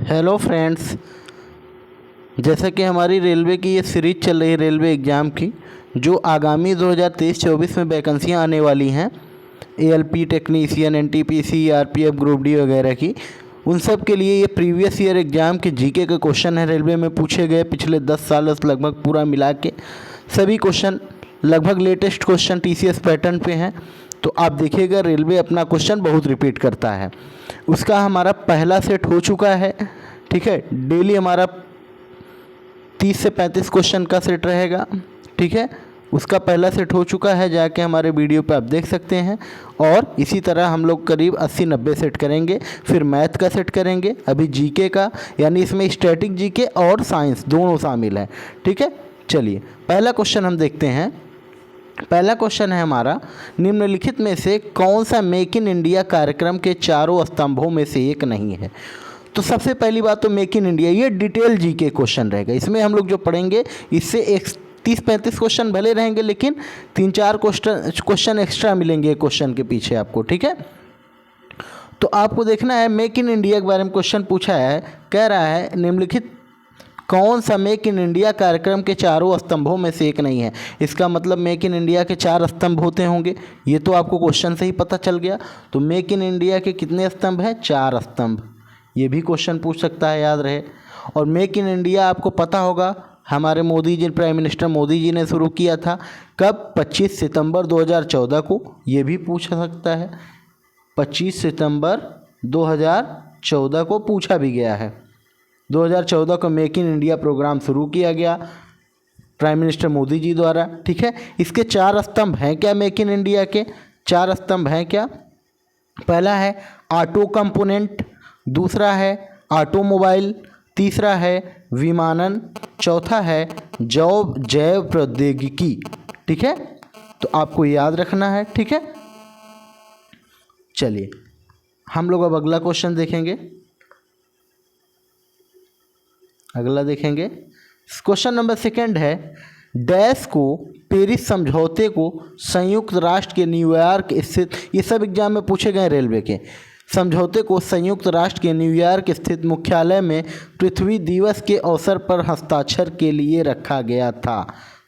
Hello friends, जैसा कि हमारी रेलवे की ये सीरीज चल रही है रेलवे एग्ज़ाम की, जो आगामी 2023-24 में वैकेंसियाँ आने वाली हैं ALP technician, NTPC, RPF, group D वगैरह की, उन सब के लिए ये प्रीवियस ईयर एग्ज़ाम के जीके के क्वेश्चन है रेलवे में पूछे गए पिछले 10 साल लगभग पूरा मिला के। सभी क्वेश्चन लगभग लेटेस्ट क्वेश्चन टीसीएस पैटर्न पे हैं, तो आप देखिएगा रेलवे अपना क्वेश्चन बहुत रिपीट करता है। उसका हमारा पहला सेट हो चुका है, ठीक है। डेली हमारा 30 से 35 क्वेश्चन का सेट रहेगा, ठीक है। उसका पहला सेट हो चुका है, जाके हमारे वीडियो पे आप देख सकते हैं। और इसी तरह हम लोग करीब 80-90 सेट करेंगे, फिर मैथ का सेट करेंगे, अभी जीके का, यानी इसमें स्टैटिक जीके और साइंस दोनों शामिल है, ठीक है। चलिए पहला क्वेश्चन हम देखते हैं। पहला क्वेश्चन है हमारा, निम्नलिखित में से कौन सा मेक इन इंडिया कार्यक्रम के चारों स्तंभों में से एक नहीं है। तो सबसे पहली बात तो मेक इन इंडिया, ये डिटेल जी के क्वेश्चन रहेगा। इसमें हम लोग जो पढ़ेंगे इससे 30-35 क्वेश्चन भले रहेंगे, लेकिन 3-4 क्वेश्चन एक्स्ट्रा मिलेंगे क्वेश्चन के पीछे आपको, ठीक है। तो आपको देखना है मेक इन इंडिया के बारे में क्वेश्चन पूछा है, कह रहा है निम्नलिखित कौन सा मेक इन इंडिया कार्यक्रम के चारों स्तंभों में से एक नहीं है। इसका मतलब मेक इन इंडिया के 4 स्तंभ होते होंगे, ये तो आपको क्वेश्चन से ही पता चल गया। तो मेक इन इंडिया के कितने स्तंभ हैं? 4 स्तंभ। ये भी क्वेश्चन पूछ सकता है, याद रहे। और मेक इन इंडिया आपको पता होगा हमारे मोदी जी, प्राइम मिनिस्टर मोदी जी ने शुरू किया था कब? 25 सितंबर 2014 को। ये भी पूछ सकता है, 25 सितंबर 2014 को पूछा भी गया है। 2014 को मेक इन इंडिया प्रोग्राम शुरू किया गया प्राइम मिनिस्टर मोदी जी द्वारा, ठीक है। इसके 4 स्तंभ हैं क्या? मेक इन इंडिया के 4 स्तंभ हैं क्या? पहला है ऑटो कंपोनेंट, दूसरा है ऑटोमोबाइल, तीसरा है विमानन, चौथा है जैव प्रौद्योगिकी, ठीक है। तो आपको याद रखना है, ठीक है। चलिए हम लोग अब अगला क्वेश्चन देखेंगे। अगला देखेंगे, क्वेश्चन नंबर 2 है, डैश को पेरिस समझौते को संयुक्त राष्ट्र के न्यूयॉर्क स्थित, ये सब एग्जाम में पूछे गए रेलवे के, समझौते को संयुक्त राष्ट्र के न्यूयॉर्क स्थित मुख्यालय में पृथ्वी दिवस के अवसर पर हस्ताक्षर के लिए रखा गया था।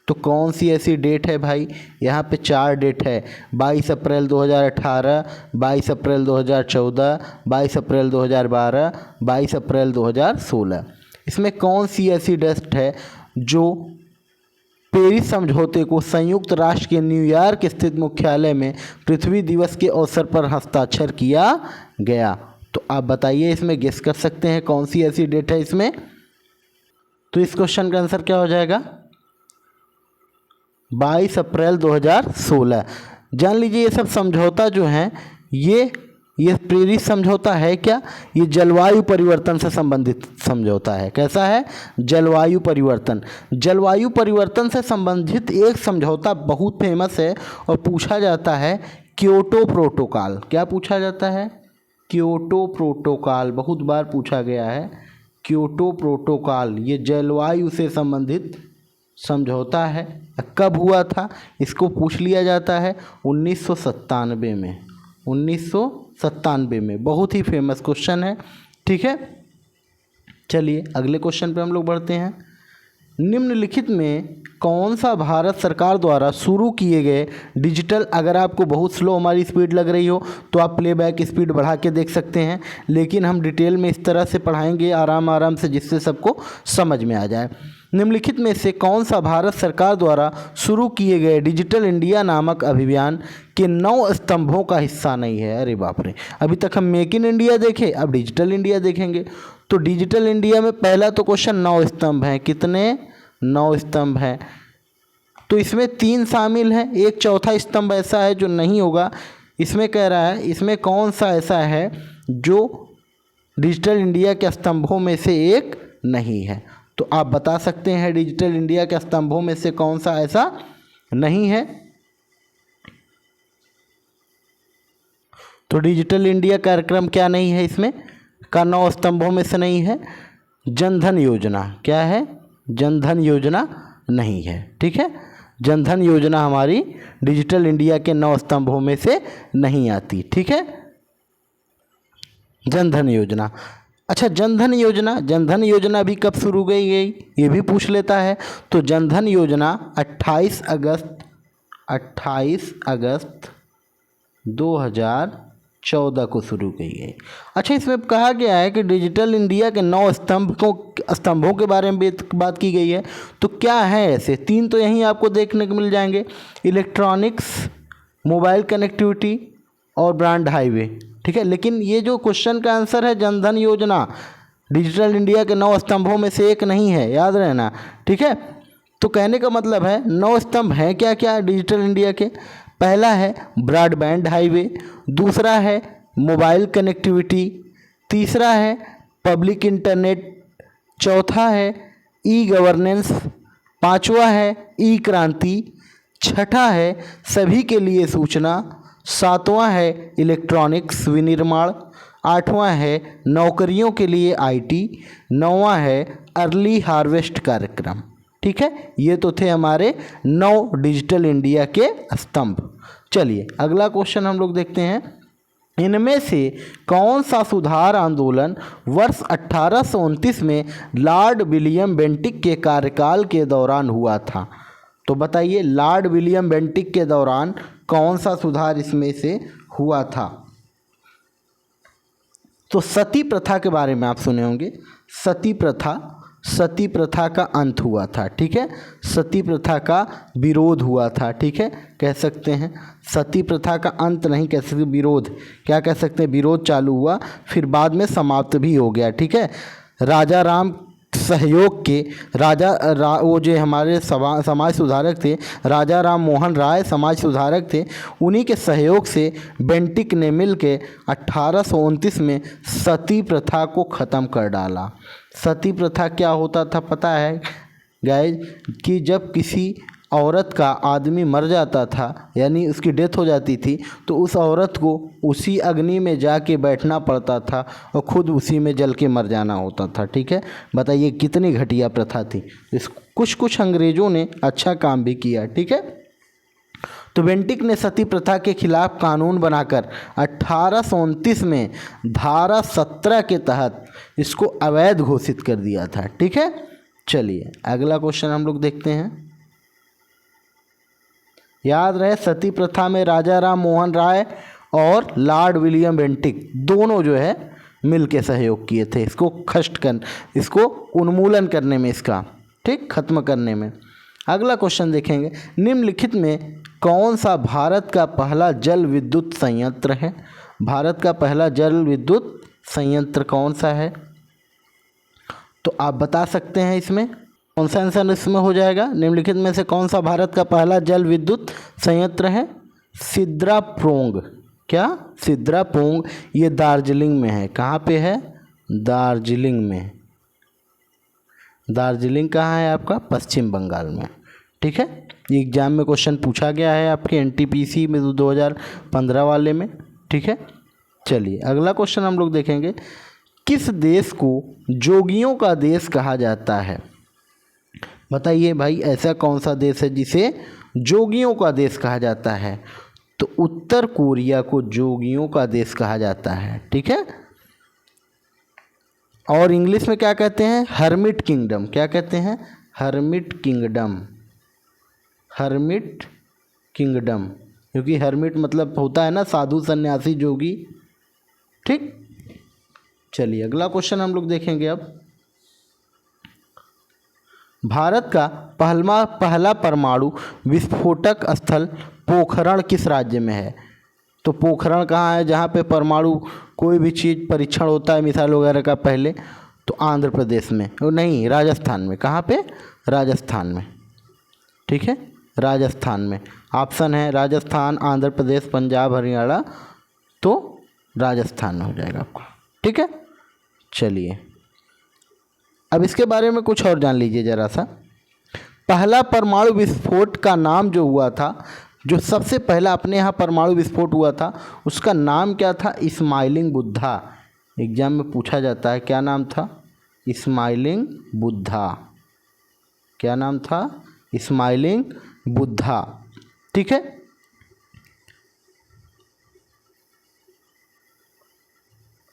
तो कौन सी ऐसी डेट है भाई? यहाँ पे 4 डेट है, 22 अप्रैल 2018, 22 अप्रैल 2014, 22 अप्रैल 2012, 22 अप्रैल 2016। इसमें कौन सी ऐसी डेट है जो पेरिस समझौते को संयुक्त राष्ट्र के न्यूयॉर्क स्थित मुख्यालय में पृथ्वी दिवस के अवसर पर हस्ताक्षर किया गया? तो आप बताइए, इसमें गेस कर सकते हैं कौन सी ऐसी डेट है इसमें। तो इस क्वेश्चन का आंसर क्या हो जाएगा? 22 अप्रैल 2016। जान लीजिए ये सब समझौता जो हैं ये पेरिस समझौता है क्या? ये जलवायु परिवर्तन से संबंधित समझौता है। कैसा है? जलवायु परिवर्तन। जलवायु परिवर्तन से संबंधित एक समझौता बहुत फेमस है और पूछा जाता है क्योटो प्रोटोकॉल। क्या पूछा जाता है? क्योटो प्रोटोकॉल, बहुत बार पूछा गया है। क्योटो प्रोटोकॉल ये जलवायु से संबंधित समझौता है। कब हुआ था इसको पूछ लिया जाता है, 1997 में। 1997 में, बहुत ही फेमस क्वेश्चन है, ठीक है। चलिए अगले क्वेश्चन पे हम लोग बढ़ते हैं। निम्नलिखित में कौन सा भारत सरकार द्वारा शुरू किए गए डिजिटल, अगर आपको बहुत स्लो हमारी स्पीड लग रही हो तो आप प्लेबैक स्पीड बढ़ा के देख सकते हैं, लेकिन हम डिटेल में इस तरह से पढ़ाएंगे आराम से, जिससे सबको समझ में आ जाए। निम्नलिखित में से कौन सा भारत सरकार द्वारा शुरू किए गए डिजिटल इंडिया नामक अभियान के 9 स्तंभों का हिस्सा नहीं है? अरे बाप रे, अभी तक हम मेक इन इंडिया देखे, अब डिजिटल इंडिया देखेंगे। तो डिजिटल इंडिया में पहला तो क्वेश्चन 9 स्तंभ हैं। कितने? 9 स्तंभ हैं। तो इसमें 3 शामिल हैं, एक चौथा स्तंभ ऐसा है जो नहीं होगा। इसमें कह रहा है इसमें कौन सा ऐसा है जो डिजिटल इंडिया के स्तंभों में से एक नहीं है। तो आप बता सकते हैं डिजिटल इंडिया के स्तंभों में से कौन सा ऐसा नहीं है। तो डिजिटल इंडिया कार्यक्रम क्या नहीं है इसमें का 9 स्तंभों में से नहीं है? जनधन योजना। क्या है? जनधन योजना नहीं है, ठीक है। जनधन योजना हमारी डिजिटल इंडिया के 9 स्तंभों में से नहीं आती, ठीक है। जनधन योजना अच्छा, जनधन योजना, जनधन योजना भी कब शुरू की गई ये भी पूछ लेता है। तो जनधन योजना 28 अगस्त 2014 को शुरू की गई। अच्छा, इसमें कहा गया है कि डिजिटल इंडिया के 9 स्तंभों के बारे में बात की गई है। तो क्या है ऐसे? 3 तो यहीं आपको देखने को मिल जाएंगे, इलेक्ट्रॉनिक्स, मोबाइल कनेक्टिविटी और ब्रॉड हाईवे। ठीक है, लेकिन ये जो क्वेश्चन का आंसर है जनधन योजना डिजिटल इंडिया के 9 स्तंभों में से एक नहीं है, याद रहना। ठीक है, तो कहने का मतलब है 9 स्तंभ हैं क्या क्या डिजिटल इंडिया के। पहला है ब्रॉडबैंड हाईवे, दूसरा है मोबाइल कनेक्टिविटी, तीसरा है पब्लिक इंटरनेट, चौथा है ई गवर्नेंस, पांचवा है ई क्रांति, छठा है सभी के लिए सूचना, सातवां है इलेक्ट्रॉनिक्स विनिर्माण, आठवां है नौकरियों के लिए आईटी, नौवां है अर्ली हार्वेस्ट कार्यक्रम। ठीक है, ये तो थे हमारे 9 डिजिटल इंडिया के स्तंभ। चलिए अगला क्वेश्चन हम लोग देखते हैं। इनमें से कौन सा सुधार आंदोलन वर्ष 1829 में लॉर्ड विलियम बेंटिक के कार्यकाल के दौरान हुआ था? तो बताइए, लॉर्ड विलियम बेंटिक के दौरान कौन सा सुधार इसमें से हुआ था? तो सती प्रथा के बारे में आप सुने होंगे। सती प्रथा का अंत हुआ था। ठीक है, सती प्रथा का विरोध हुआ था। ठीक है, कह सकते हैं सती प्रथा का अंत नहीं कह सकते, विरोध क्या कह सकते हैं, विरोध चालू हुआ, फिर बाद में समाप्त भी हो गया। ठीक है, राजा राम सहयोग के वो जो हमारे समाज सुधारक थे, राजा राम मोहन राय समाज सुधारक थे, उन्हीं के सहयोग से बेंटिक ने मिल के 1829 में सती प्रथा को ख़त्म कर डाला। सती प्रथा क्या होता था पता है गाइज? कि जब किसी औरत का आदमी मर जाता था, यानी उसकी डेथ हो जाती थी, तो उस औरत को उसी अग्नि में जाके बैठना पड़ता था और खुद उसी में जल के मर जाना होता था। ठीक है, बताइए कितनी घटिया प्रथा थी। कुछ अंग्रेज़ों ने अच्छा काम भी किया। ठीक है, तो बेंटिक ने सती प्रथा के खिलाफ कानून बनाकर 1829 में धारा 17 के तहत इसको अवैध घोषित कर दिया था। ठीक है, चलिए अगला क्वेश्चन हम लोग देखते हैं। याद रहे, सती प्रथा में राजा राम मोहन राय और लॉर्ड विलियम बेंटिक दोनों जो है मिल के सहयोग किए थे इसको उन्मूलन करने में, इसका ठीक ख़त्म करने में। अगला क्वेश्चन देखेंगे, निम्नलिखित में कौन सा भारत का पहला जल विद्युत संयंत्र है? भारत का पहला जल विद्युत संयंत्र कौन सा है? तो आप बता सकते हैं इसमें कौन सा आंसर इसमें हो जाएगा? निम्नलिखित में से कौन सा भारत का पहला जल विद्युत संयंत्र है? सिद्रापोंग। क्या? सिद्रापोंग। ये दार्जिलिंग में है। कहाँ पे है? दार्जिलिंग में। दार्जिलिंग कहाँ है आपका? पश्चिम बंगाल में। ठीक है, ये एग्जाम में क्वेश्चन पूछा गया है आपके एनटीपीसी में 2015 वाले में। ठीक है, चलिए अगला क्वेश्चन हम लोग देखेंगे। किस देश को जोगियों का देश कहा जाता है? बताइए भाई, ऐसा कौन सा देश है जिसे जोगियों का देश कहा जाता है? तो उत्तर कोरिया को जोगियों का देश कहा जाता है। ठीक है, और इंग्लिश में क्या कहते हैं? Hermit kingdom. क्या कहते हैं? Hermit kingdom. हर्मिट किंगडम, क्योंकि हर्मिट मतलब होता है ना साधु सन्यासी जोगी। ठीक, चलिए अगला क्वेश्चन हम लोग देखेंगे अब। भारत का पहला परमाणु विस्फोटक स्थल पोखरण किस राज्य में है? तो पोखरण कहाँ है जहाँ पे परमाणु कोई भी चीज़ परीक्षण होता है मिसाइल वगैरह का पहले? तो आंध्र प्रदेश में, नहीं राजस्थान में। कहाँ पे? राजस्थान में। ठीक है, राजस्थान में। ऑप्शन है राजस्थान, आंध्र प्रदेश, पंजाब, हरियाणा। तो राजस्थान में हो जाएगा आपका। ठीक है, चलिए अब इसके बारे में कुछ और जान लीजिए ज़रा सा। पहला परमाणु विस्फोट का नाम जो हुआ था, जो सबसे पहला अपने यहाँ परमाणु विस्फोट हुआ था, उसका नाम क्या था? स्माइलिंग बुद्धा। एग्जाम में पूछा जाता है, क्या नाम था? स्माइलिंग बुद्धा। क्या नाम था? स्माइलिंग बुद्धा। ठीक है,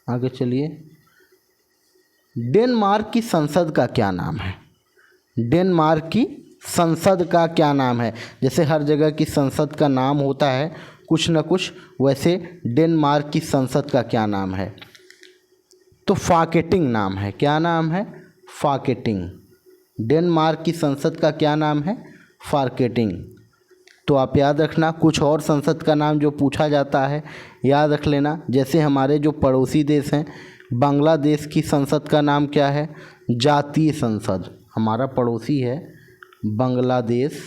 आगे चलिए। डेनमार्क की संसद का क्या नाम है? डेनमार्क की संसद का क्या नाम है? जैसे हर जगह की संसद का नाम होता है कुछ न कुछ, वैसे डेनमार्क की संसद का क्या नाम है? तो फाकेटिंग नाम है। क्या नाम है? फाकेटिंग। डेनमार्क की संसद का क्या नाम है? फाकेटिंग। तो आप याद रखना, कुछ और संसद का नाम जो पूछा जाता है याद रख लेना। जैसे हमारे जो पड़ोसी देश हैं, बांग्लादेश की संसद का नाम क्या है? जातीय संसद। हमारा पड़ोसी है बांग्लादेश,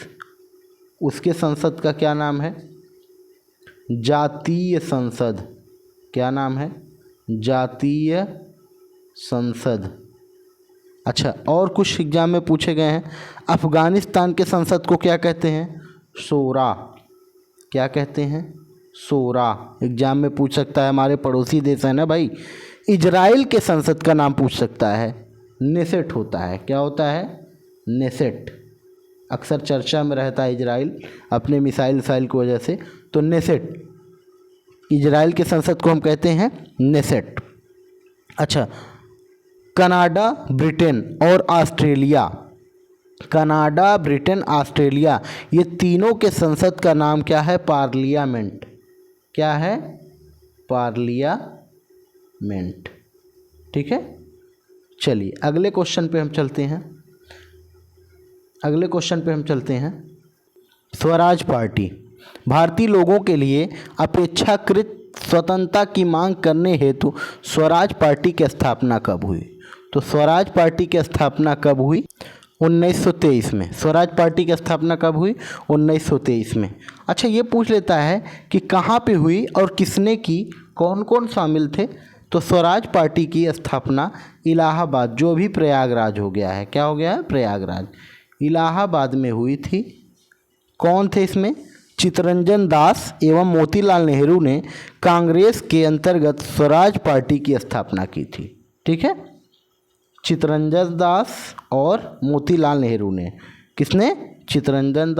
उसके संसद का क्या नाम है? जातीय संसद। क्या नाम है? जातीय संसद। अच्छा, और कुछ एग्जाम में पूछे गए हैं। अफ़गानिस्तान के संसद को क्या कहते हैं? शोरा। क्या कहते हैं? शोरा। एग्जाम में पूछ सकता है, हमारे पड़ोसी देश है ना भाई। इजराइल के संसद का नाम पूछ सकता है, नेसेट होता है। क्या होता है? नेसेट। अक्सर चर्चा में रहता है इजराइल अपने मिसाइल की वजह से, तो नेसेट। इजराइल के संसद को हम कहते हैं नेसेट। अच्छा, कनाडा, ब्रिटेन और ऑस्ट्रेलिया, कनाडा, ब्रिटेन, ऑस्ट्रेलिया, ये तीनों के संसद का नाम क्या है? पार्लियामेंट। क्या है? पार्लियामेंट। ठीक है, चलिए अगले क्वेश्चन पे हम चलते हैं। स्वराज पार्टी भारतीय लोगों के लिए अपेक्षाकृत स्वतंत्रता की मांग करने हेतु स्वराज पार्टी की स्थापना कब हुई? तो स्वराज पार्टी की स्थापना कब हुई? 1923 में। स्वराज पार्टी की स्थापना कब हुई? 1923 में। अच्छा, ये पूछ लेता है कि कहाँ पे हुई और किसने की, कौन कौन शामिल थे? तो स्वराज पार्टी की स्थापना इलाहाबाद, जो भी प्रयागराज हो गया है, क्या हो गया है? प्रयागराज, इलाहाबाद में हुई थी। कौन थे इसमें? चित्तरंजन दास एवं मोतीलाल नेहरू ने कांग्रेस के अंतर्गत स्वराज पार्टी की स्थापना की थी। ठीक है, चित्तरंजन दास और मोतीलाल नेहरू ने। किसने? चित्तरंजन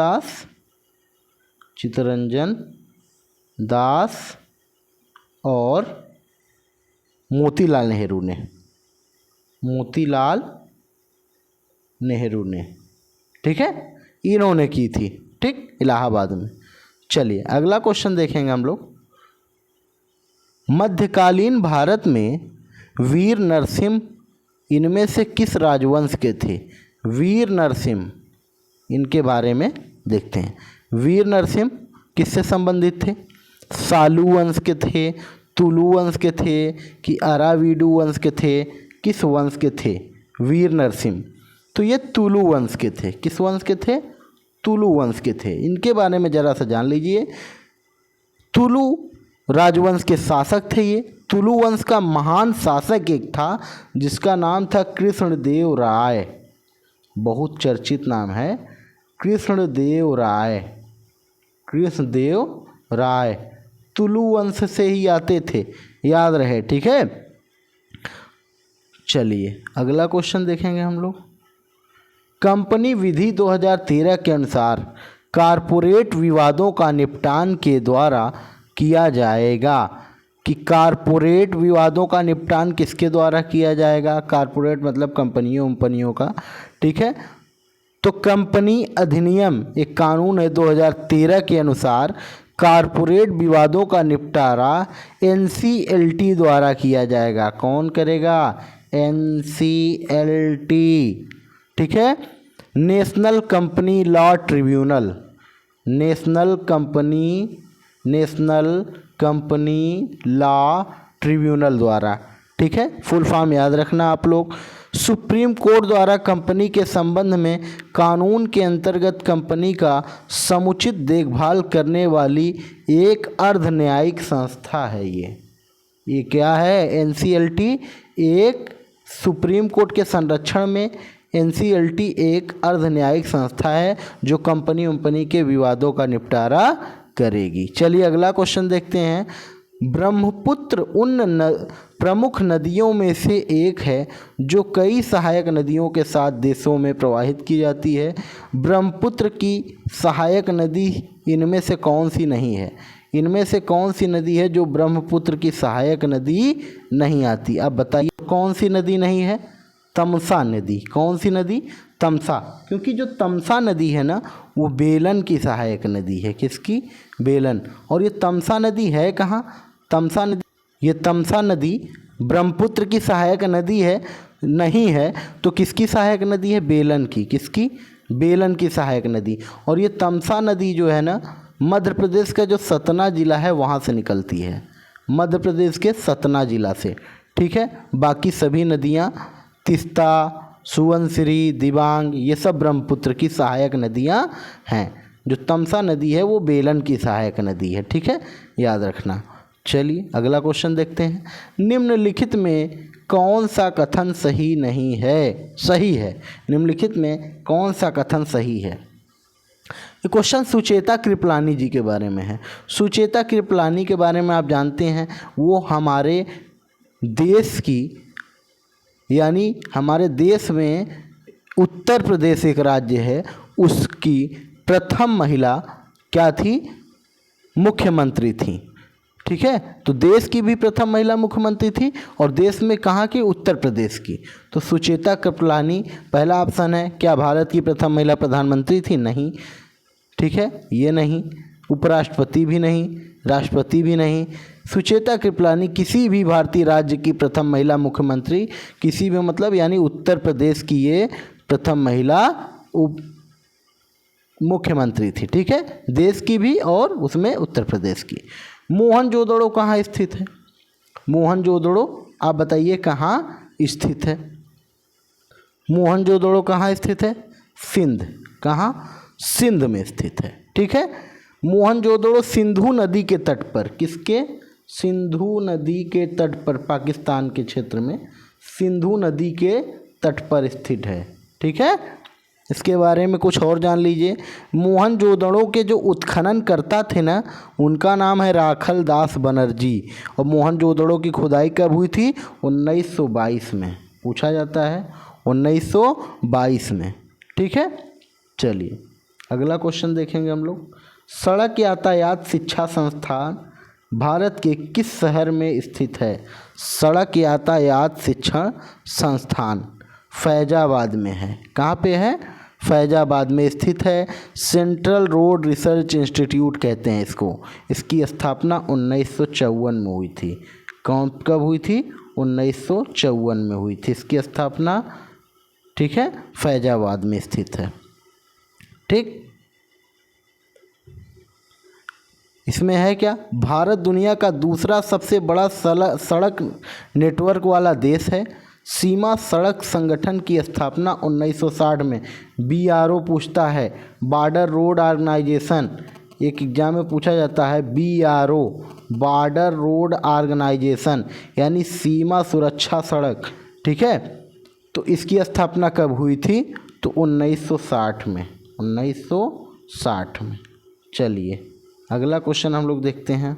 दास और मोतीलाल नेहरू ने। ठीक है, इन्होंने की थी। ठीक, इलाहाबाद में। चलिए अगला क्वेश्चन देखेंगे हम लोग। मध्यकालीन भारत में वीर नरसिम्ह इनमें से किस राजवंश के थे? वीर नरसिम्ह, इनके बारे में देखते हैं। वीर नरसिम्ह किससे संबंधित थे? सालू वंश के थे, तुलु वंश के थे कि अराविडु वंश के थे? किस वंश के थे वीर नरसिम्ह? तो ये तुलु वंश के थे। किस वंश के थे? तुलु वंश के थे। इनके बारे में ज़रा सा जान लीजिए। तुलु राजवंश के शासक थे ये। तुलु वंश का महान शासक एक था जिसका नाम था कृष्णदेव राय। बहुत चर्चित नाम है, कृष्णदेव राय। तुलु वंश से ही आते थे, याद रहे। ठीक है, चलिए अगला क्वेश्चन देखेंगे हम लोग। कंपनी विधि 2013 के अनुसार कारपोरेट विवादों का निपटान के द्वारा किया जाएगा। कि कारपोरेट विवादों का निपटान किसके द्वारा किया जाएगा? कारपोरेट मतलब कंपनियों का। ठीक है, तो कंपनी अधिनियम एक कानून है 2013 के अनुसार कारपोरेट विवादों का निपटारा NCLT द्वारा किया जाएगा। कौन करेगा? NCLT। ठीक है, national company law tribunal, national company law tribunal द्वारा। ठीक है, फुल फॉर्म याद रखना आप लोग। सुप्रीम कोर्ट द्वारा कंपनी के संबंध में कानून के अंतर्गत कंपनी का समुचित देखभाल करने वाली एक अर्ध न्यायिक संस्था है ये क्या है? NCLT एक सुप्रीम कोर्ट के संरक्षण में NCLT एक अर्ध न्यायिक संस्था है जो कंपनी के विवादों का निपटारा करेगी। चलिए अगला क्वेश्चन देखते हैं। ब्रह्मपुत्र उन प्रमुख नदियों में से एक है जो कई सहायक नदियों के साथ देशों में प्रवाहित की जाती है। ब्रह्मपुत्र की सहायक नदी इनमें से कौन सी नहीं है? इनमें से कौन सी नदी है जो ब्रह्मपुत्र की सहायक नदी नहीं आती? अब बताइए कौन सी नदी नहीं है? तमसा नदी। कौन सी नदी? तमसा। क्योंकि जो तमसा नदी है ना वो बेलन की सहायक नदी है। किसकी? बेलन। और ये तमसा नदी है कहाँ? तमसा नदी, ये तमसा नदी ब्रह्मपुत्र की सहायक नदी है नहीं है तो किसकी सहायक नदी है? बेलन की। किसकी? बेलन की सहायक नदी। और ये तमसा नदी जो है ना मध्य प्रदेश का जो सतना जिला है वहाँ से निकलती है, मध्य प्रदेश के सतना जिला से। ठीक है। बाकी सभी नदियाँ तीस्ता, सुबनसिरी, दिबांग ये सब ब्रह्मपुत्र की सहायक नदियाँ हैं। जो तमसा नदी है वो बेलन की सहायक नदी है। ठीक है, याद रखना। चलिए अगला क्वेश्चन देखते हैं। निम्नलिखित में कौन सा कथन सही नहीं है? सही है। निम्नलिखित में कौन सा कथन सही है? ये क्वेश्चन सुचेता कृपलानी जी के बारे में है। सुचेता कृपलानी के बारे में आप जानते हैं, वो हमारे देश की यानी हमारे देश में उत्तर प्रदेश एक राज्य है, उसकी प्रथम महिला क्या थी? मुख्यमंत्री थी। ठीक है, तो देश की भी प्रथम महिला मुख्यमंत्री थी और देश में कहाँ की? उत्तर प्रदेश की। तो सुचेता कृपलानी पहला ऑप्शन है। क्या भारत की प्रथम महिला प्रधानमंत्री थी? नहीं। ठीक है, ये नहीं। उपराष्ट्रपति भी नहीं, राष्ट्रपति भी नहीं। सुचेता कृपलानी किसी भी भारतीय राज्य की प्रथम महिला मुख्यमंत्री, किसी भी मतलब यानी उत्तर प्रदेश की ये प्रथम महिला मुख्यमंत्री थी। ठीक है, देश की भी और उसमें उत्तर प्रदेश की। मोहनजोदड़ो कहाँ स्थित है? मोहनजोदड़ो आप बताइए कहाँ स्थित है? मोहनजोदड़ो कहाँ स्थित है? सिंध। कहाँ? सिंध में स्थित है। ठीक है, मोहनजोदड़ो सिंधु नदी के तट पर, किसके? सिंधु नदी के तट पर, पाकिस्तान के क्षेत्र में सिंधु नदी के तट पर स्थित है। ठीक है, इसके बारे में कुछ और जान लीजिए। मोहनजोदड़ो के जो उत्खनन करता थे ना उनका नाम है राखल दास बनर्जी। और मोहनजोदड़ो की खुदाई कब हुई थी? 1922 में। पूछा जाता है 1922 में। ठीक है, चलिए अगला क्वेश्चन देखेंगे हम लोग। सड़क यातायात शिक्षा संस्थान भारत के किस शहर में स्थित है? सड़क यातायात शिक्षण संस्थान फैजाबाद में है। कहाँ पे है? फैजाबाद में स्थित है। सेंट्रल रोड रिसर्च इंस्टीट्यूट कहते हैं इसको। इसकी स्थापना 1954 में हुई थी। कब हुई थी? 1954 में हुई थी इसकी स्थापना। ठीक है, फैजाबाद में स्थित है। ठीक, इसमें है क्या? भारत दुनिया का दूसरा सबसे बड़ा सड़क नेटवर्क वाला देश है। सीमा सड़क संगठन की स्थापना 1960 में। BRO पूछता है, बॉर्डर रोड ऑर्गेनाइजेशन। एक एग्जाम में पूछा जाता है BRO, बॉर्डर रोड ऑर्गेनाइजेशन यानी सीमा सुरक्षा सड़क। ठीक है, तो इसकी स्थापना कब हुई थी? तो 1960 में। 1960 में। चलिए अगला क्वेश्चन हम लोग देखते हैं।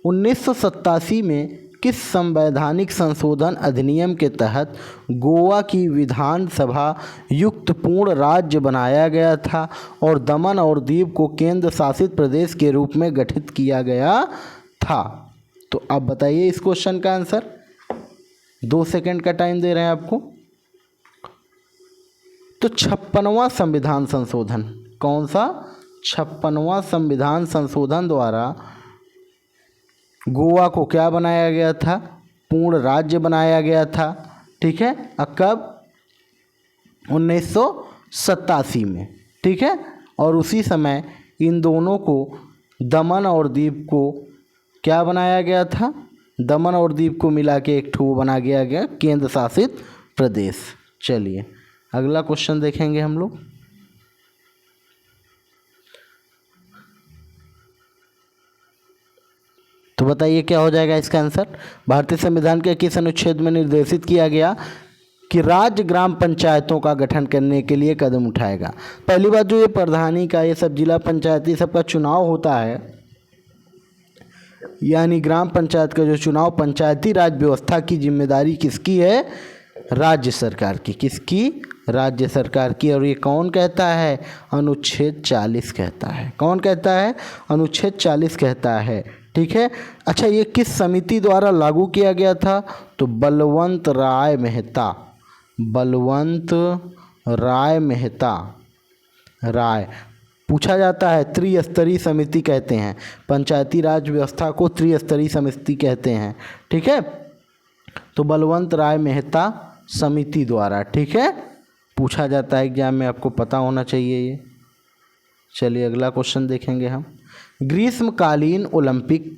1987 में किस संवैधानिक संशोधन अधिनियम के तहत गोवा की विधानसभा युक्त पूर्ण राज्य बनाया गया था और दमन और दीव को केंद्र शासित प्रदेश के रूप में गठित किया गया था? तो आप बताइए इस क्वेश्चन का आंसर। 2 सेकंड का टाइम दे रहे हैं आपको। तो 56वां संविधान संशोधन। कौन सा? 56वां संविधान संशोधन द्वारा गोवा को क्या बनाया गया था? पूर्ण राज्य बनाया गया था। ठीक है, कब? 1987 में। ठीक है, और उसी समय इन दोनों को दमन और दीव को क्या बनाया गया था? दमन और दीव को मिला के एक ठो बना गया केंद्र शासित प्रदेश। चलिए अगला क्वेश्चन देखेंगे हम लोग। तो बताइए क्या हो जाएगा इसका आंसर। भारतीय संविधान के किस अनुच्छेद में निर्देशित किया गया कि राज्य ग्राम पंचायतों का गठन करने के लिए कदम उठाएगा? पहली बात, जो ये प्रधानी का, ये सब जिला पंचायती सबका चुनाव होता है, यानी ग्राम पंचायत का जो चुनाव, पंचायती राज व्यवस्था की जिम्मेदारी किसकी है? राज्य सरकार की। किसकी? राज्य सरकार की। और ये कौन कहता है? अनुच्छेद 40 कहता है। कौन कहता है? अनुच्छेद 40 कहता है। ठीक है। अच्छा, ये किस समिति द्वारा लागू किया गया था? तो बलवंत राय मेहता, बलवंत राय मेहता राय। पूछा जाता है, त्रिस्तरीय समिति कहते हैं, पंचायती राज व्यवस्था को त्रिस्तरीय समिति कहते हैं। ठीक है, तो बलवंत राय मेहता समिति द्वारा, ठीक है, पूछा जाता है एग्जाम में, आपको पता होना चाहिए ये। चलिए अगला क्वेश्चन देखेंगे हम। ग्रीष्मकालीन ओलंपिक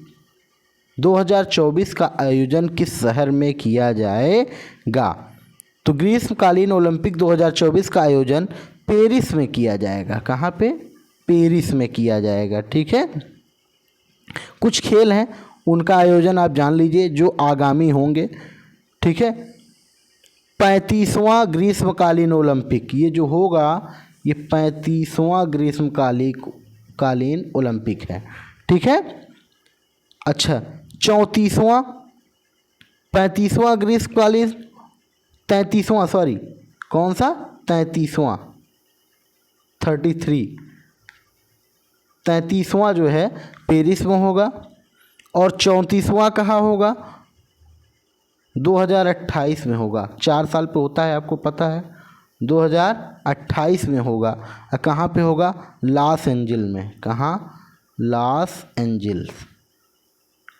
2024 का आयोजन किस शहर में किया जाएगा? तो ग्रीष्मकालीन ओलंपिक 2024 का आयोजन पेरिस में किया जाएगा। कहाँ पे? पेरिस में किया जाएगा। ठीक है, कुछ खेल हैं उनका आयोजन आप जान लीजिए जो आगामी होंगे। ठीक है, 35वां ग्रीष्मकालीन ओलंपिक ये जो होगा, ये 35वां ग्रीष्मकालीन ओलंपिक है। ठीक है, अच्छा 34वां, 35वां ग्रीष्मकालीन, 33वां, सॉरी कौन सा? 33वां, 33वां जो है पेरिस में होगा। और 34वां कहाँ होगा? 2028 में होगा। 4 साल पे होता है, आपको पता है। 2028 में होगा। कहाँ पे होगा? लॉस एंजिल में। कहाँ? Los Angeles.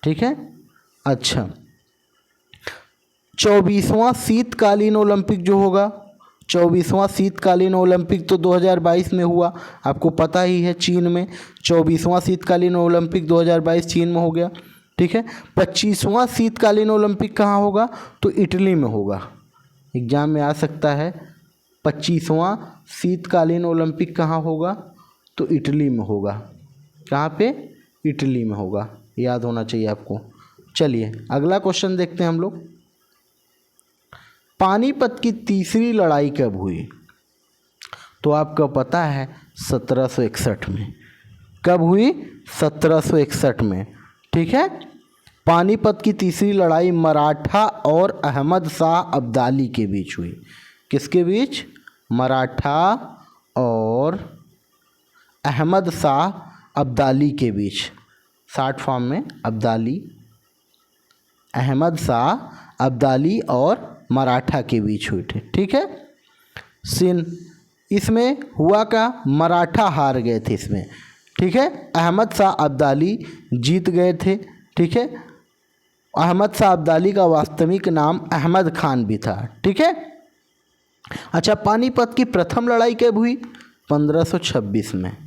ठीक है, अच्छा 24वां शीतकालीन ओलंपिक जो होगा, 24वां शीतकालीन ओलंपिक तो 2022 में हुआ, आपको पता ही है, चीन में। 24वां शीतकालीन ओलंपिक 2022 चीन में हो गया। ठीक है, 25वां शीतकालीन ओलंपिक कहाँ होगा? तो इटली में होगा। एग्जाम में आ सकता है, 25वां शीतकालीन ओलंपिक कहाँ होगा? तो इटली में होगा। कहाँ पे? इटली में होगा, याद होना चाहिए आपको। चलिए अगला क्वेश्चन देखते हैं हम लोग। पानीपत की तीसरी लड़ाई कब हुई? तो आपको पता है 1761 में। कब हुई? 1761 में। ठीक है, पानीपत की तीसरी लड़ाई मराठा और अहमद शाह अब्दाली के बीच हुई। किसके बीच? मराठा और अहमद शाह अब्दाली के बीच। शॉर्ट फॉर्म में अब्दाली, अहमद शाह अब्दाली और मराठा के बीच हुई थी। ठीक है, इसमें हुआ क्या? मराठा हार गए थे इसमें। ठीक है, अहमद शाह अब्दाली जीत गए थे। ठीक है, अहमद शाह अब्दाली का वास्तविक नाम अहमद खान भी था। ठीक है, अच्छा पानीपत की प्रथम लड़ाई कब हुई? 1526 में।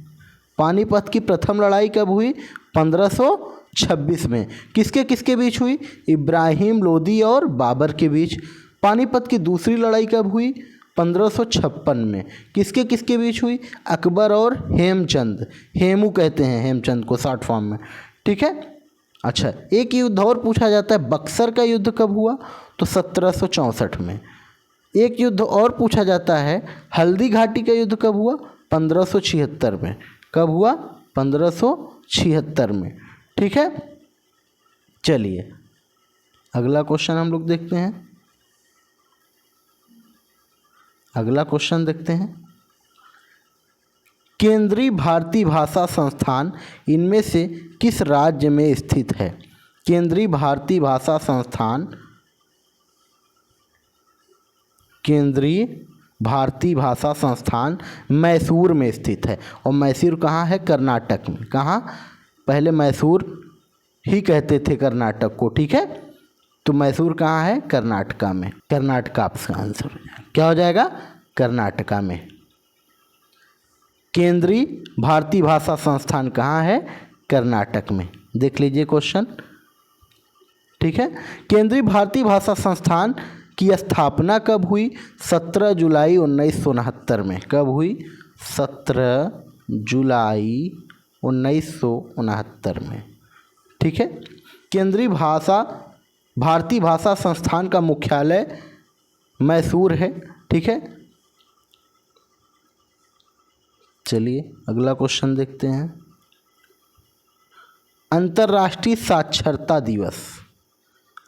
पानीपत की प्रथम लड़ाई कब हुई? 1526 में। किसके किसके बीच हुई? इब्राहिम लोदी और बाबर के बीच। पानीपत की दूसरी लड़ाई कब हुई? 1556 में। किसके किसके बीच हुई? अकबर और हेमचंद, हेमू कहते हैं हेमचंद को शॉर्ट फॉर्म में। ठीक है, अच्छा एक युद्ध और पूछा जाता है, बक्सर का युद्ध कब हुआ? तो 1764 में। एक युद्ध और पूछा जाता है, हल्दी घाटी का युद्ध कब हुआ? 1576 में। कब हुआ? 1576 में। ठीक है, चलिए अगला क्वेश्चन हम लोग देखते हैं। अगला क्वेश्चन देखते हैं, केंद्रीय भारतीय भाषा संस्थान इनमें से किस राज्य में स्थित है? केंद्रीय भारतीय भाषा संस्थान, केंद्रीय भारतीय भाषा संस्थान मैसूर में स्थित है। और मैसूर कहाँ है? कर्नाटक में। कहाँ? पहले मैसूर ही कहते थे कर्नाटक को। ठीक है, तो मैसूर कहाँ है? कर्नाटका में। कर्नाटका आपका आंसर हो जाएगा। क्या हो जाएगा? कर्नाटका में। केंद्रीय भारतीय भाषा संस्थान कहाँ है? कर्नाटक में। देख लीजिए क्वेश्चन। ठीक है, केंद्रीय भारतीय भाषा संस्थान की स्थापना कब हुई? 17 जुलाई 1969 में। कब हुई? 17 जुलाई 1969 में। ठीक है, केंद्रीय भारतीय भाषा संस्थान का मुख्यालय मैसूर है। ठीक है, चलिए अगला क्वेश्चन देखते हैं। अंतर्राष्ट्रीय साक्षरता दिवस,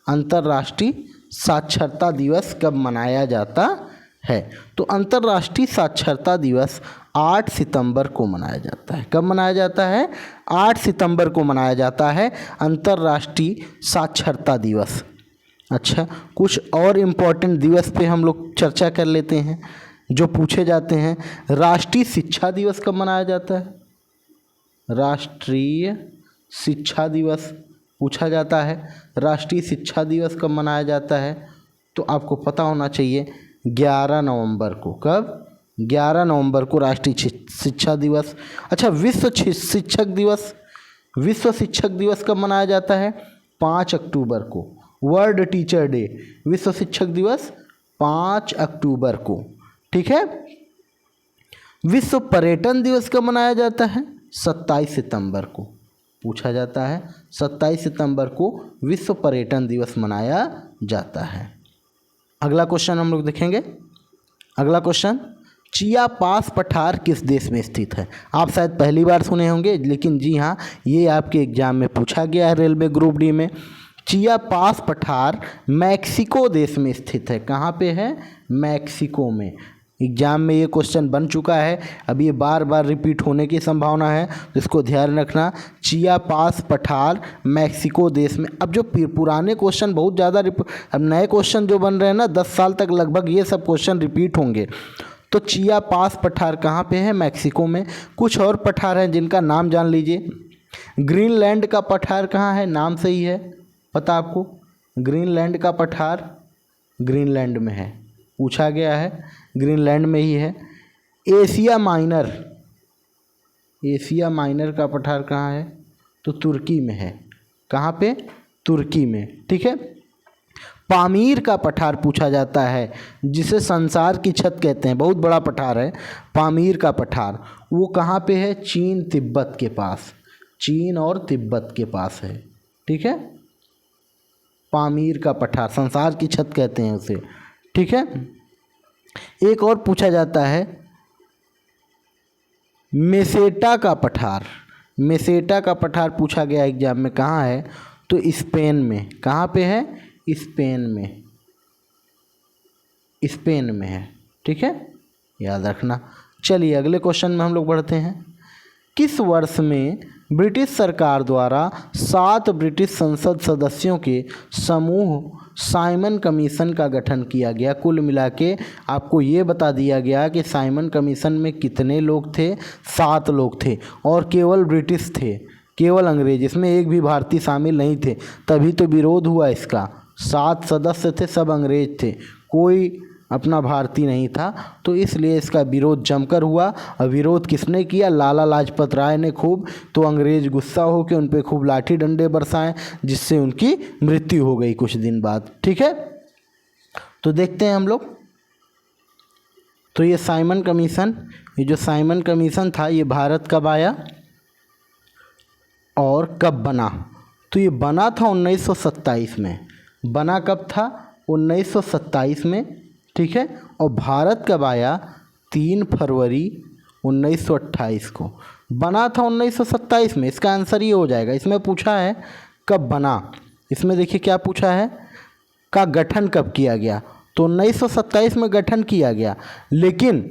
अंतर्राष्ट्रीय साक्षरता दिवस कब मनाया जाता है। तो अंतर्राष्ट्रीय साक्षरता दिवस 8 सितंबर को मनाया जाता है। कब मनाया जाता है? 8 सितंबर को मनाया जाता है अंतर्राष्ट्रीय साक्षरता दिवस। अच्छा, कुछ और इम्पोर्टेंट दिवस पे हम लोग चर्चा कर लेते हैं जो पूछे जाते हैं। राष्ट्रीय शिक्षा दिवस कब मनाया जाता है? राष्ट्रीय शिक्षा दिवस पूछा जाता है। राष्ट्रीय शिक्षा दिवस कब मनाया जाता है? तो आपको पता होना चाहिए 11 नवंबर को। कब? 11 नवंबर को राष्ट्रीय शिक्षा दिवस। अच्छा, विश्व शिक्षक दिवस, विश्व शिक्षक दिवस कब मनाया जाता है? 5 अक्टूबर को। वर्ल्ड टीचर डे, विश्व शिक्षक दिवस 5 अक्टूबर को। ठीक है। विश्व पर्यटन दिवस कब मनाया जाता है? 27 सितंबर को। पूछा जाता है 27 सितंबर को विश्व पर्यटन दिवस मनाया जाता है। अगला क्वेश्चन हम लोग देखेंगे। अगला क्वेश्चन, चिया पास पठार किस देश में स्थित है? आप शायद पहली बार सुने होंगे, लेकिन जी हाँ, ये आपके एग्जाम में पूछा गया है रेलवे ग्रुप डी में। चिया पास पठार मैक्सिको देश में स्थित है। कहाँ पे है? मैक्सिको में। एग्जाम में ये क्वेश्चन बन चुका है, अब ये बार बार रिपीट होने की संभावना है, तो इसको ध्यान रखना। चिया पास पठार मैक्सिको देश में। अब जो पुराने क्वेश्चन बहुत ज़्यादा अब नए क्वेश्चन जो बन रहे हैं ना, 10 साल तक लगभग ये सब क्वेश्चन रिपीट होंगे। तो चिया पास पठार कहाँ पे है? मैक्सिको में। कुछ और पठार हैं जिनका नाम जान लीजिए। ग्रीनलैंड का पठार कहाँ है? नाम सही है, पता आपको? ग्रीनलैंड का पठार ग्रीनलैंड में है, पूछा गया है, ग्रीनलैंड में ही है। एशिया माइनर, एशिया माइनर का पठार कहाँ है? तो तुर्की में है। कहाँ पे? तुर्की में। ठीक है। पामीर का पठार पूछा जाता है, जिसे संसार की छत कहते हैं, बहुत बड़ा पठार है पामीर का पठार। वो कहाँ पे है? चीन तिब्बत के पास, चीन और तिब्बत के पास है। ठीक है। पामीर का पठार, संसार की छत कहते हैं उसे। ठीक है। एक और पूछा जाता है मेसेटा का पठार। मेसेटा का पठार पूछा गया एग्जाम में, कहाँ है? तो स्पेन में। कहाँ पे है? स्पेन में, स्पेन में है। ठीक है, याद रखना। चलिए अगले क्वेश्चन में हम लोग बढ़ते हैं। किस वर्ष में ब्रिटिश सरकार द्वारा 7 ब्रिटिश संसद सदस्यों के समूह साइमन कमीशन का गठन किया गया? कुल मिला के आपको ये बता दिया गया कि साइमन कमीशन में कितने लोग थे? 7 लोग थे, और केवल ब्रिटिश थे, केवल अंग्रेज, इसमें एक भी भारतीय शामिल नहीं थे। तभी तो विरोध हुआ इसका। 7 सदस्य थे, सब अंग्रेज थे, कोई अपना भारतीय नहीं था, तो इसलिए इसका विरोध जमकर हुआ। और विरोध किसने किया? लाला लाजपत राय ने खूब। तो अंग्रेज गुस्सा हो के उन पे खूब लाठी डंडे बरसाए, जिससे उनकी मृत्यु हो गई कुछ दिन बाद। ठीक है, तो देखते हैं हम लोग। तो ये साइमन कमीशन, ये जो साइमन कमीशन था, ये भारत कब आया और कब बना? तो ये बना था 1927 में। बना कब था? 1927 में। ठीक है। और भारत कब आया? 3 फरवरी 1928 को। बना था 1927 में, इसका आंसर ये हो जाएगा। इसमें पूछा है कब बना, इसमें देखिए क्या पूछा है, का गठन कब किया गया? तो 1927 में गठन किया गया। लेकिन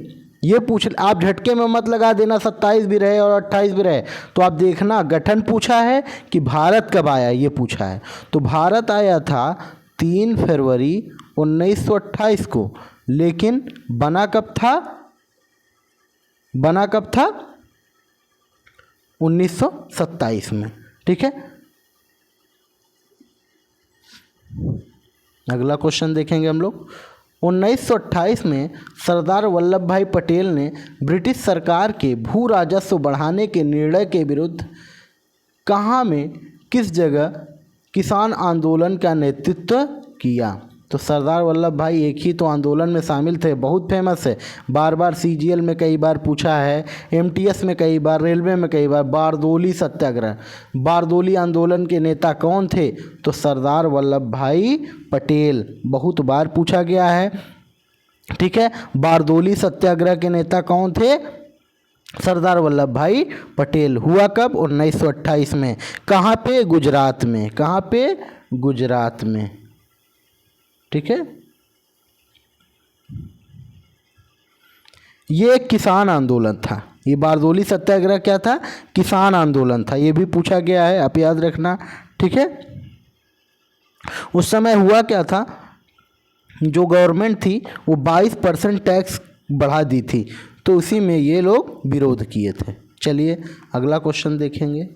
ये पूछ, आप झटके में मत लगा देना 27 भी रहे और 28 भी रहे। तो आप देखना गठन पूछा है कि भारत कब आया, ये पूछा है। तो भारत आया था 3 फरवरी 1928 को। लेकिन बना कब था? बना कब था? 1927 में। ठीक है। अगला क्वेश्चन देखेंगे हम लोग। 1928 में सरदार वल्लभ भाई पटेल ने ब्रिटिश सरकार के भू राजस्व बढ़ाने के निर्णय के विरुद्ध कहाँ में, किस जगह किसान आंदोलन का नेतृत्व किया? तो सरदार वल्लभ भाई एक ही तो आंदोलन में शामिल थे, बहुत फेमस है, बार बार सीजीएल में कई बार पूछा है, एमटीएस में कई बार, रेलवे में कई बार। बारदोली सत्याग्रह, बारदोली आंदोलन के नेता कौन थे? तो सरदार वल्लभ भाई पटेल, बहुत बार पूछा गया है। ठीक है। बारदोली सत्याग्रह के नेता कौन थे? सरदार वल्लभ भाई पटेल। हुआ कब? 1928 में। कहाँ पे? गुजरात में। कहाँ पे? गुजरात में। ठीक है। ये एक किसान आंदोलन था। ये बारदोली सत्याग्रह क्या था? किसान आंदोलन था। ये भी पूछा गया है, आप याद रखना, ठीक है। उस समय हुआ क्या था, जो गवर्नमेंट थी वो 22% टैक्स बढ़ा दी थी, तो उसी में ये लोग विरोध किए थे। चलिए अगला क्वेश्चन देखेंगे।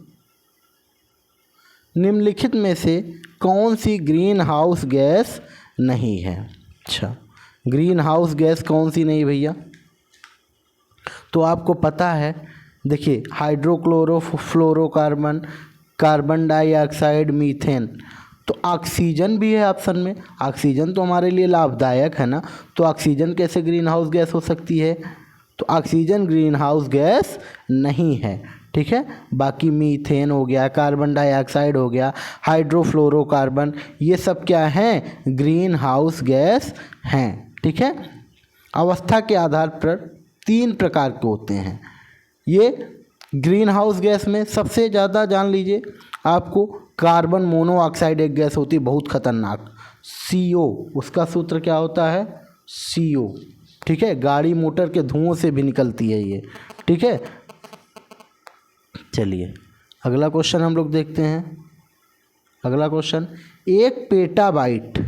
निम्नलिखित में से कौन सी ग्रीन हाउस गैस नहीं है? अच्छा, ग्रीन हाउस गैस कौन सी नहीं भैया? तो आपको पता है, देखिए, हाइड्रोक्लोरोफ्लोरोकार्बन, कार्बन डाइऑक्साइड, मीथेन। तो ऑक्सीजन भी है ऑप्शन में। ऑक्सीजन तो हमारे लिए लाभदायक है ना, तो ऑक्सीजन कैसे ग्रीन हाउस गैस हो सकती है? तो ऑक्सीजन ग्रीन हाउस गैस नहीं है, ठीक है। बाकी मीथेन हो गया, कार्बन डाइऑक्साइड हो गया, हाइड्रोफ्लोरोकार्बन, ये सब क्या हैं? ग्रीन हाउस गैस हैं, ठीक है। अवस्था के आधार पर 3 प्रकार के होते हैं ये ग्रीन हाउस गैस में। सबसे ज़्यादा जान लीजिए आपको, कार्बन मोनोऑक्साइड एक गैस होती है बहुत खतरनाक, CO, उसका सूत्र क्या होता है? CO, ठीक है। गाड़ी मोटर के धुओं से भी निकलती है ये, ठीक है। चलिए अगला क्वेश्चन हम लोग देखते हैं। अगला क्वेश्चन, एक पेटाबाइट,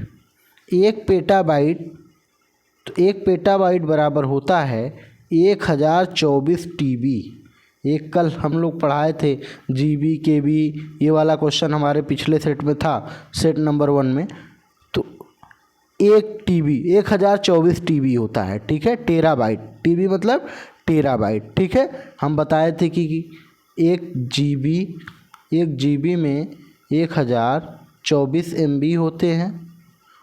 तो एक पेटाबाइट बराबर होता है 1024 TB। एक कल हम लोग पढ़ाए थे GB KB, ये वाला क्वेश्चन हमारे पिछले सेट में था, सेट नंबर 1 में। तो 1024 TB होता है, ठीक है। टेराबाइट, TB मतलब टेराबाइट, ठीक है। हम बताए थे कि 1 GB में 1024 MB होते हैं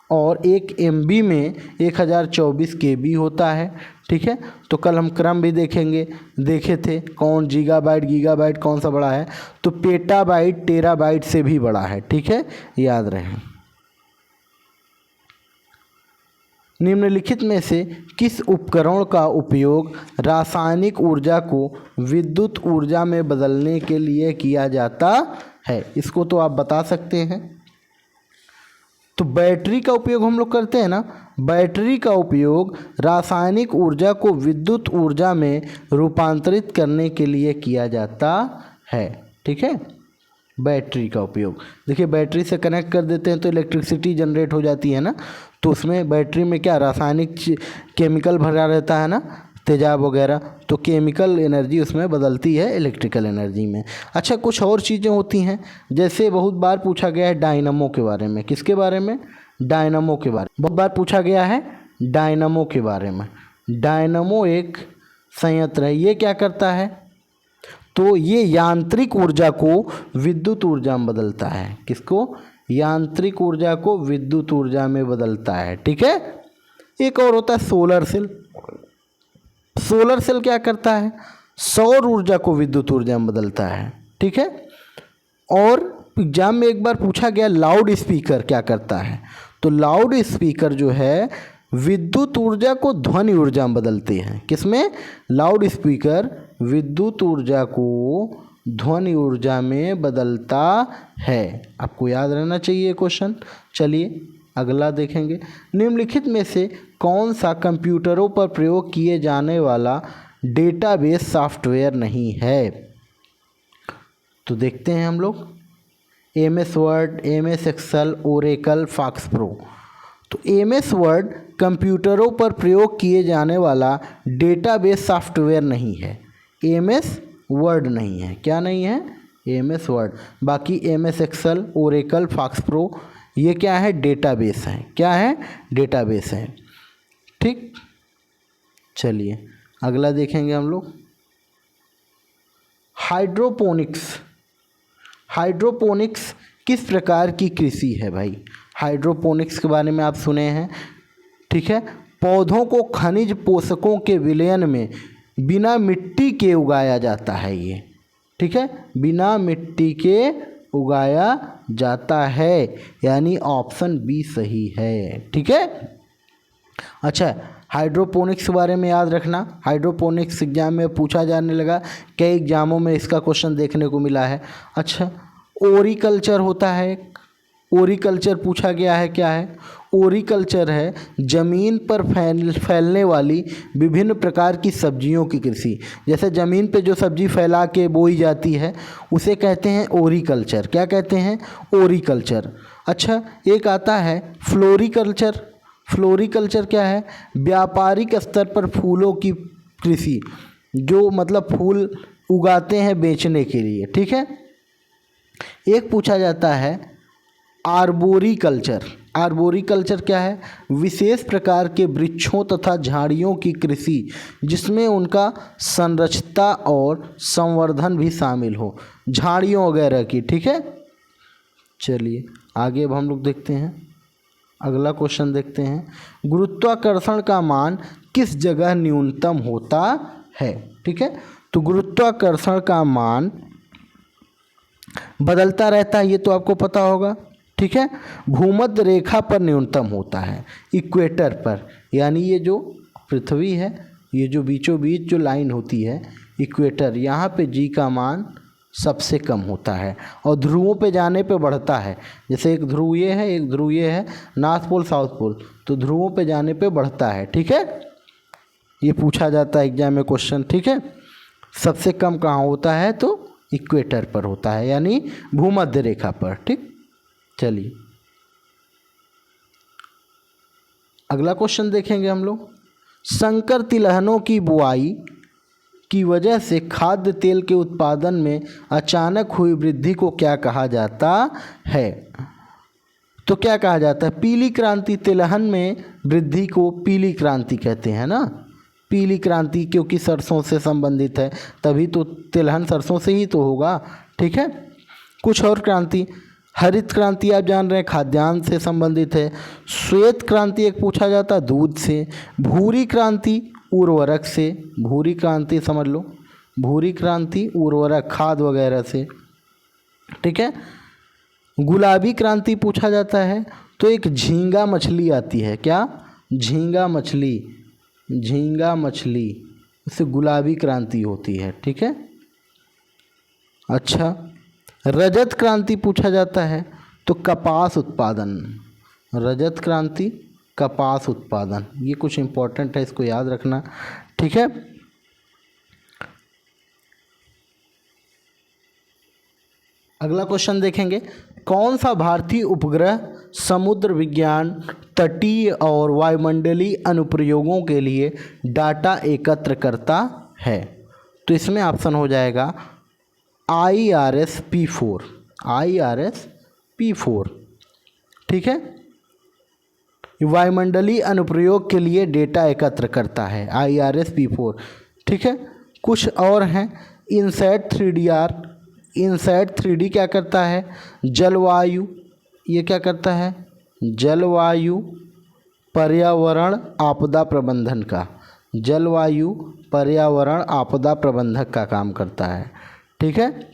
और 1 MB में 1024 KB होता है, ठीक है। तो कल हम क्रम भी देखे थे, कौन गीगाबाइट गीगाबाइट कौन सा बड़ा है, तो पेटाबाइट टेराबाइट से भी बड़ा है, ठीक है, याद रहे। निम्नलिखित में से किस उपकरण का उपयोग रासायनिक ऊर्जा को विद्युत ऊर्जा में बदलने के लिए किया जाता है? इसको तो आप बता सकते हैं। तो बैटरी का उपयोग हम लोग करते हैं ना, बैटरी का उपयोग रासायनिक ऊर्जा को विद्युत ऊर्जा में रूपांतरित करने के लिए किया जाता है, ठीक है। बैटरी का उपयोग, देखिए, बैटरी से कनेक्ट कर देते हैं तो इलेक्ट्रिसिटी जनरेट हो जाती है ना, तो उसमें बैटरी में क्या रासायनिक केमिकल भरा रहता है ना, तेजाब वगैरह, तो केमिकल एनर्जी उसमें बदलती है इलेक्ट्रिकल एनर्जी में। अच्छा, कुछ और चीज़ें होती हैं, जैसे बहुत बार पूछा गया है डायनामो के बारे में। किसके बारे में? डायनामो के बारे में बहुत बार पूछा गया है, डायनामो के बारे में। डायनामो एक संयंत्र है, ये क्या करता है? तो ये यांत्रिक ऊर्जा को विद्युत ऊर्जा में बदलता है। किसको? यांत्रिक ऊर्जा को विद्युत ऊर्जा में बदलता है, ठीक है। एक और होता है सोलर सेल। सोलर सेल क्या करता है? सौर ऊर्जा को विद्युत ऊर्जा में बदलता है, ठीक है। और एग्जाम में एक बार पूछा गया लाउड स्पीकर क्या करता है? तो लाउड स्पीकर जो है विद्युत ऊर्जा को ध्वनि ऊर्जा में बदलते हैं। किसमें? लाउड स्पीकर विद्युत ऊर्जा को ध्वनि ऊर्जा में बदलता है। आपको याद रहना चाहिए क्वेश्चन। चलिए अगला देखेंगे। निम्नलिखित में से कौन सा कंप्यूटरों पर प्रयोग किए जाने वाला डेटाबेस सॉफ्टवेयर नहीं है? तो देखते हैं हम लोग, MS Word, MS Excel, Oracle, FoxPro. तो MS वर्ड कंप्यूटरों पर प्रयोग किए जाने वाला डेटाबेस सॉफ्टवेयर नहीं है। MS वर्ड नहीं है। क्या नहीं है? MS Word. बाकी MS Excel, Oracle, FoxPro, ये क्या है? डेटाबेस है। क्या है? डेटाबेस है, ठीक। चलिए अगला देखेंगे हम लोग, हाइड्रोपोनिक्स। हाइड्रोपोनिक्स किस प्रकार की कृषि है भाई? हाइड्रोपोनिक्स के बारे में आप सुने हैं, ठीक है। पौधों को खनिज पोषकों के विलयन में बिना मिट्टी के उगाया जाता है ये, ठीक है, बिना मिट्टी के उगाया जाता है, यानी ऑप्शन बी सही है, ठीक है। अच्छा, हाइड्रोपोनिक्स के बारे में याद रखना, हाइड्रोपोनिक्स एग्जाम में पूछा जाने लगा, कई एग्जामों में इसका क्वेश्चन देखने को मिला है। अच्छा, ओरिकल्चर होता है, ओरिकल्चर पूछा गया है, क्या है? ओरिकल्चर है ज़मीन पर फैलने वाली विभिन्न प्रकार की सब्जियों की कृषि। जैसे ज़मीन पे जो सब्जी फैला के बोई जाती है उसे कहते हैं ओरिकल्चर। क्या कहते हैं? ओरिकल्चर। अच्छा, एक आता है फ्लोरिकल्चर। फ्लोरिकल्चर क्या है? व्यापारिक स्तर पर फूलों की कृषि, जो मतलब फूल उगाते हैं बेचने के लिए, ठीक है। एक पूछा जाता है आर्बोरिकल्चर। आर्बोरिकल्चर क्या है? विशेष प्रकार के वृक्षों तथा झाड़ियों की कृषि जिसमें उनका संरक्षता और संवर्धन भी शामिल हो, झाड़ियों वगैरह की, ठीक है। चलिए आगे अब हम लोग देखते हैं, अगला क्वेश्चन देखते हैं। गुरुत्वाकर्षण का मान किस जगह न्यूनतम होता है? ठीक है, तो गुरुत्वाकर्षण का मान बदलता रहता है, ये तो आपको पता होगा, ठीक है। भूमध्य रेखा पर न्यूनतम होता है, इक्वेटर पर, यानी ये जो पृथ्वी है, ये जो बीचों बीच जो लाइन होती है इक्वेटर, यहाँ पे जी का मान सबसे कम होता है और ध्रुवों पे जाने पे बढ़ता है। जैसे एक ध्रुव ये है, एक ध्रुव ये है, नॉर्थ पोल साउथ पोल, तो ध्रुवों पे जाने पे बढ़ता है, ठीक है। ये पूछा जाता है एग्जाम में क्वेश्चन, ठीक है। सबसे कम कहाँ होता है? तो इक्वेटर पर होता है, यानी भूमध्य रेखा पर, ठीक। चलिए अगला क्वेश्चन देखेंगे हम लोग। संकर तिलहनों की बुआई की वजह से खाद्य तेल के उत्पादन में अचानक हुई वृद्धि को क्या कहा जाता है? तो क्या कहा जाता है? पीली क्रांति। तिलहन में वृद्धि को पीली क्रांति कहते हैं ना, पीली क्रांति, क्योंकि सरसों से संबंधित है, तभी तो तिलहन सरसों से ही तो होगा, ठीक है। कुछ और क्रांति, हरित क्रांति आप जान रहे हैं खाद्यान्न से संबंधित है। श्वेत क्रांति एक पूछा जाता है दूध से। भूरी क्रांति उर्वरक से, भूरी क्रांति समझ लो, भूरी क्रांति उर्वरक खाद वगैरह से, ठीक है। गुलाबी क्रांति पूछा जाता है तो एक झींगा मछली आती है, क्या? झींगा मछली, झींगा मछली, उससे गुलाबी क्रांति होती है, ठीक है। अच्छा, रजत क्रांति पूछा जाता है तो कपास उत्पादन, रजत क्रांति कपास उत्पादन, ये कुछ इम्पोर्टेंट है, इसको याद रखना, ठीक है। अगला क्वेश्चन देखेंगे। कौन सा भारतीय उपग्रह समुद्र विज्ञान, तटीय और वायुमंडलीय अनुप्रयोगों के लिए डाटा एकत्र करता है? तो इसमें ऑप्शन हो जाएगा IRS-P4, IRS-P4, ठीक है। वायुमंडलीय अनुप्रयोग के लिए डेटा एकत्र करता है IRS-P4, ठीक है। कुछ और हैं, इनसैट 3DR, इनसैट 3D क्या करता है? जलवायु, ये क्या करता है? जलवायु पर्यावरण आपदा प्रबंधन का, जलवायु पर्यावरण आपदा प्रबंधक का काम करता है, ठीक है।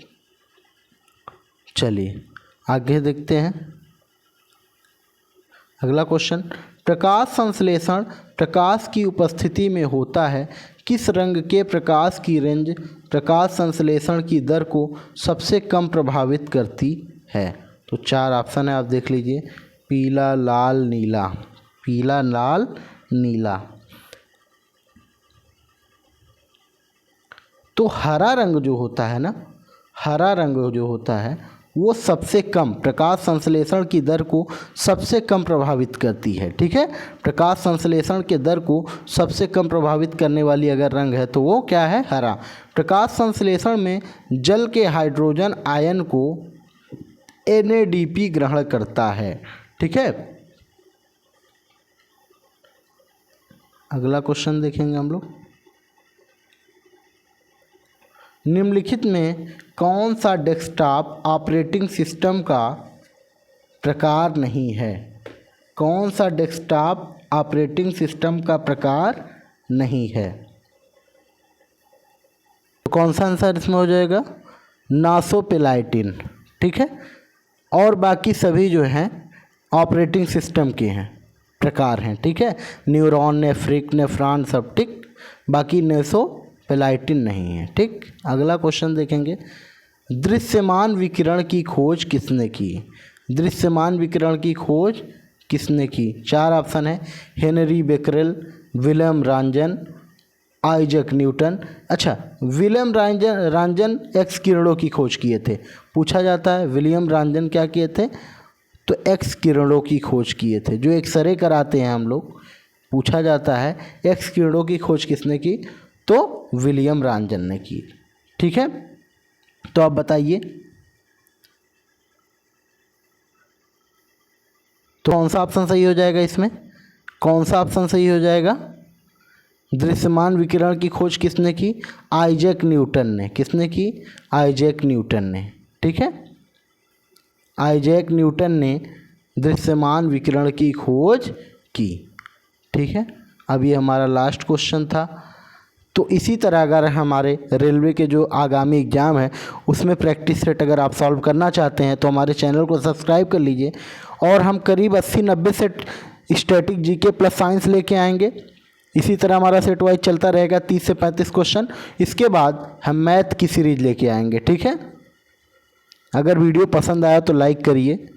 चलिए आगे देखते हैं अगला क्वेश्चन। प्रकाश संश्लेषण प्रकाश की उपस्थिति में होता है, किस रंग के प्रकाश की रेंज प्रकाश संश्लेषण की दर को सबसे कम प्रभावित करती है? तो 4 ऑप्शन है, आप देख लीजिए, पीला, लाल, नीला, पीला, लाल, नीला। तो हरा रंग जो होता है ना, हरा रंग जो होता है वो सबसे कम प्रकाश संश्लेषण की दर को सबसे कम प्रभावित करती है, ठीक है। प्रकाश संश्लेषण के दर को सबसे कम प्रभावित करने वाली अगर रंग है तो वो क्या है? हरा। प्रकाश संश्लेषण में जल के हाइड्रोजन आयन को NADP ग्रहण करता है, ठीक है। अगला क्वेश्चन देखेंगे हम लोग। निम्नलिखित में कौन सा डेस्कटॉप ऑपरेटिंग सिस्टम का प्रकार नहीं है? कौन सा डेस्कटॉप ऑपरेटिंग सिस्टम का प्रकार नहीं है? तो कौन सा आंसर इसमें हो जाएगा? नासोपेलाइटिन, ठीक है। और बाकी सभी जो हैं ऑपरेटिंग सिस्टम के हैं, प्रकार हैं, ठीक है। न्यूरॉन, नेफ्रिक, नेफ्रॉन सब, ठीक। बाकी नासोपेलाइटिन नहीं है, ठीक। अगला क्वेश्चन देखेंगे। दृश्यमान विकिरण की खोज किसने की? दृश्यमान विकिरण की खोज किसने की? 4 ऑप्शन है, Henri Becquerel, William Roentgen, Isaac Newton. अच्छा, विलियम रांजन एक्स किरणों की खोज किए थे, पूछा जाता है विलियम रांजन क्या किए थे? तो एक्स किरणों की खोज किए थे। जो एक्सरे कराते हैं हम लोग, पूछा जाता है एक्स किरणों की खोज किसने की? तो विलियम रांजन ने की। ठीक है, तो आप बताइए तो कौन सा ऑप्शन सही हो जाएगा इसमें? कौन सा ऑप्शन सही हो जाएगा? दृश्यमान विकिरण की खोज किसने की? आइजैक न्यूटन ने। किसने की? आइजैक न्यूटन ने। ठीक है, आइजैक न्यूटन ने दृश्यमान विकिरण की खोज की। ठीक है, अब ये हमारा लास्ट क्वेश्चन था। तो इसी तरह अगर हमारे रेलवे के जो आगामी एग्ज़ाम है उसमें प्रैक्टिस सेट अगर आप सॉल्व करना चाहते हैं तो हमारे चैनल को सब्सक्राइब कर लीजिए। और हम करीब 80-90 set static GK plus science लेके आएंगे। इसी तरह हमारा सेट वाइज चलता रहेगा, 30 से 35 क्वेश्चन। इसके बाद हम मैथ की सीरीज लेके आएंगे। ठीक है, अगर वीडियो पसंद आया तो लाइक करिए।